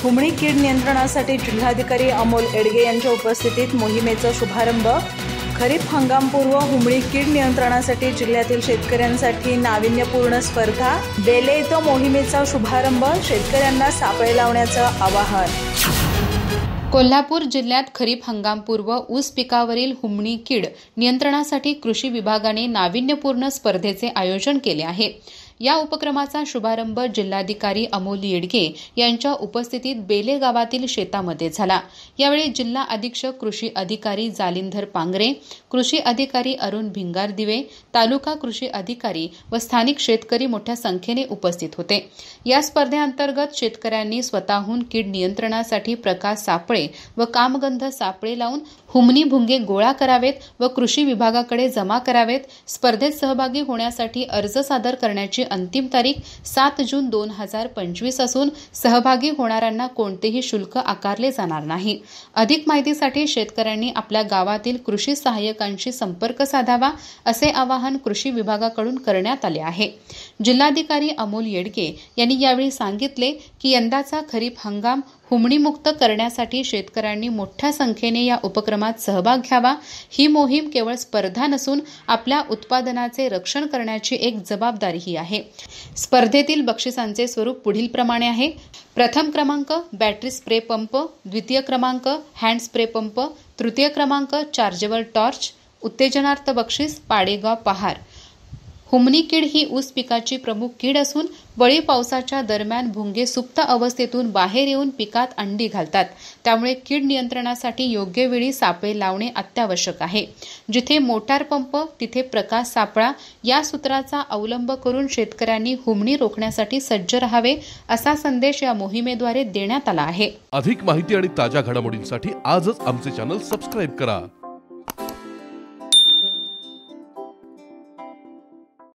हुमणी कीड नियंत्रणासाठी जिल्हाधिकारी अमोल येडगे यांच्या उपस्थितीत मोहिमेचा शुभारंभ। खरीप हंगामपूर्व हुमणी कीड नियंत्रणासाठी जिल्ह्यातील शेतकऱ्यांसाठी नाविन्यपूर्ण स्पर्धा। बेले इथं मोहिमेचा शुभारंभ, शेतकऱ्यांना सापळे लावण्याचं आवाहन। कोल्हापूर जिल्ह्यात खरीप हंगामपूर्व ऊस पिकावरील हुमणी कीड नियंत्रणासाठी कृषी विभागाने नाविन्यपूर्ण स्पर्धेचे आयोजन केले आहे। या उपक्रमाचा शुभारंभ जिल्हाधिकारी अमोल येडगे यांच्या उपस्थितीत बेले गावातील शेतामध्ये झाला। यावेळी जिल्हा अधीक्षक कृषी अधिकारी जालिंधर पांगरे, कृषी अधिकारी अरुण भिंगारदिवे, तालुका कृषी अधिकारी व स्थानिक शेतकरी मोठ्या संख्येने उपस्थित होते। या स्पर्धेअंतर्गत शेतकऱ्यांनी स्वतःहून कीड नियंत्रणासाठी प्रकाश सापळे व कामगंध सापळे लावून हुमणी भुंगे गोळा करावेत व कृषी विभागाकडे जमा करावेत। स्पर्धेत सहभागी होण्यासाठी अर्ज सादर करण्याची अंतिम तारीख 7 जून 2025 असून सहभागी होणाऱ्यांना कोणतेही शुल्क आकारले जाणार नाही। अधिक माहितीसाठी शेतकऱ्यांनी आपल्या गावातील कृषी सहाय्यकांशी संपर्क साधावा असे आवाहन कृषी विभागाकडून करण्यात आले आहे। जिल्हाधिकारी अमोल येडगे यांनी यावेळी सांगितले की यंदाचा खरीप हंगाम हुमणीमुक्त करण्यासाठी शेतकऱ्यांनी मोठ्या संख्येने या उपक्रमात सहभाग घ्यावा। ही मोहीम केवळ स्पर्धा नसून आपल्या उत्पादनाचे रक्षण करण्याची एक जबाबदारीही आहे। स्पर्धेतील बक्षिसांचे स्वरूप पुढील प्रमाणे आहे। प्रथम क्रमांक बॅटरी स्प्रे पंप, द्वितीय क्रमांक हँड स्प्रे पंप, तृतीय क्रमांक चार्जेबल टॉर्च, उत्तेजनार्थ बक्षीस पाडेगाव पहार। हुमणी कीड ही ऊस पिकाची प्रमुख कीड असून बळी पावसाच्या दरम्यान भुंगे सुप्त अवस्थेतून बाहेर येऊन पिकात अंडी घालतात। त्यामुळे कीड नियंत्रणासाठी योग्य वेळी सापळे लावणे अत्यावश्यक आहे। जिथे मोटार पंप तिथे प्रकाश सापळा या सूत्राचा अवलंब करून शेतकऱ्यांनी हुमणी रोखण्यासाठी सज्ज राहावे असा संदेश या मोहिमेद्वारे देण्यात आला आहे। अधिक माहिती आणि ताज्या घडामोडींसाठी आजच आमचे चॅनल सबस्क्राइब करा।